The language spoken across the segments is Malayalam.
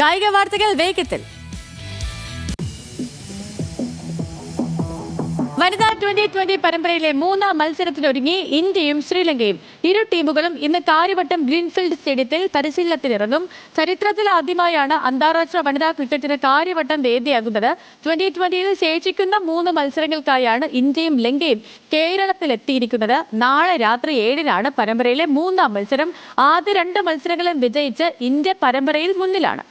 കായിക വാർത്തകൾ വേഗത്തിൽ. വനിതാ T20 പരമ്പരയിലെ മൂന്നാം മത്സരത്തിനൊരുങ്ങി ഇന്ത്യയും ശ്രീലങ്കയും. ഇരു ടീമുകളും ഇന്ന് കാര്യവട്ടം ഗ്രീൻഫീൽഡ് സ്റ്റേഡിയത്തിൽ പരിശീലനത്തിനിറങ്ങും. ചരിത്രത്തിൽ ആദ്യമായാണ് അന്താരാഷ്ട്ര വനിതാ ക്രിക്കറ്റിന് കാര്യവട്ടം വേദിയാകുന്നത്. T20യിൽ ശേഷിക്കുന്ന 3 മത്സരങ്ങൾക്കായാണ് ഇന്ത്യയും ലങ്കയും കേരളത്തിലെത്തിയിരിക്കുന്നത്. നാളെ രാത്രി 7-നാണ് പരമ്പരയിലെ മൂന്നാം മത്സരം. ആദ്യ 2 മത്സരങ്ങളും വിജയിച്ച് ഇന്ത്യ പരമ്പരയിൽ മുന്നിലാണ്.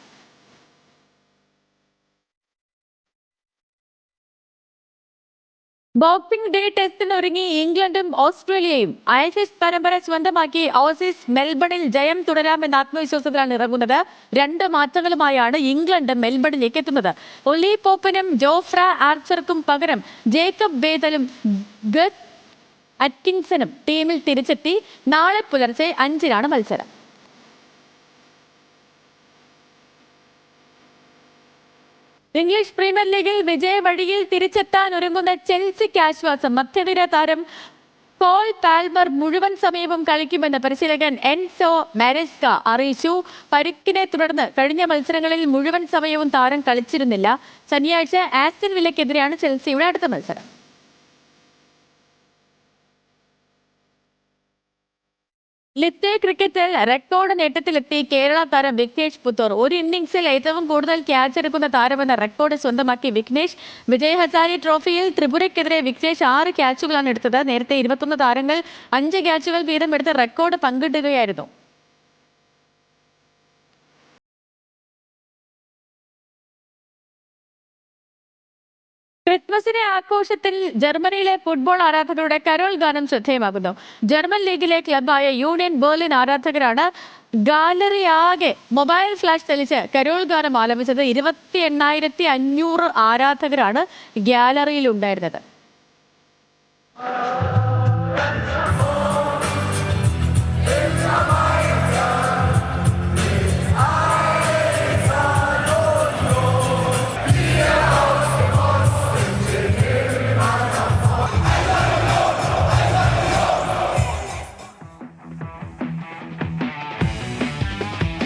ബോക്സിംഗ് ഡേ ടെസ്റ്റിനൊരുങ്ങി ഇംഗ്ലണ്ടും ഓസ്ട്രേലിയയും. ICC പരമ്പര സ്വന്തമാക്കി ഓസീസ് മെൽബണിൽ ജയം തുടരാമെന്ന ആത്മവിശ്വാസത്തിലാണ് ഇറങ്ങുന്നത്. 2 മാറ്റങ്ങളുമായാണ് ഇംഗ്ലണ്ട് മെൽബണിലേക്ക് എത്തുന്നത്. ഒലി പോപ്പനും ജോഫ്ര ആർച്ചർക്കും പകരം ജേക്കബ് ബേദലും ഗസ് അറ്റ്കിൻസണും ടീമിൽ തിരിച്ചെത്തി. നാളെ പുലർച്ചെ 5-നാണ് മത്സരം. ഇംഗ്ലീഷ് പ്രീമിയർ ലീഗിൽ വിജയവഴിയിൽ തിരിച്ചെത്താൻ ഒരുങ്ങുന്ന ചെൽസിക്ക് ആശ്വാസം. മധ്യനിര താരം കോൾ പാൽമർ മുഴുവൻ സമയവും കളിക്കുമെന്ന് പരിശീലകൻ എൻസോ മാരെസ്ക അറിയിച്ചു. പരിക്കിനെ തുടർന്ന് കഴിഞ്ഞ മത്സരങ്ങളിൽ മുഴുവൻ സമയവും താരം കളിച്ചിരുന്നില്ല. ശനിയാഴ്ച ആസ്റ്റൺ വില്ലയ്ക്കെതിരെയാണ് ചെൽസിയുടെ അടുത്ത മത്സരം. ലിത്തെ ക്രിക്കറ്റിൽ റെക്കോർഡ് നേട്ടത്തിലെത്തി കേരള താരം വിഘ്നേഷ് പുത്തൂർ. ഒരു ഇന്നിംഗ്സിൽ ഏറ്റവും കൂടുതൽ ക്യാച്ച് എടുക്കുന്ന താരമെന്ന റെക്കോർഡ് സ്വന്തമാക്കി വിഘ്നേഷ്. വിജയ് ഹസാരെ ട്രോഫിയിൽ ത്രിപുരയ്ക്കെതിരെ വിഘ്നേഷ് 6 ക്യാച്ചുകളാണ് എടുത്തത്. നേരത്തെ 21 താരങ്ങൾ 5 ക്യാച്ചുകൾ വീതം എടുത്ത് റെക്കോർഡ് പങ്കിടുകയായിരുന്നു. ക്രിസ്മസിനെ ആഘോഷത്തിൽ ജർമ്മനിയിലെ ഫുട്ബോൾ ആരാധകരുടെ കരോൾ ഗാനം ശ്രദ്ധേയമാകുന്നു. ജർമ്മൻ ലീഗിലെ ക്ലബായ യൂണിയൻ ബെർലിൻ ആരാധകരാണ് ഗാലറി ആകെ മൊബൈൽ ഫ്ലാഷ് തെളിച്ച് കരോൾ ഗാനം ആലപിച്ചത്. 28,500 ആരാധകരാണ് ഗ്യാലറിയിൽ ഉണ്ടായിരുന്നത്.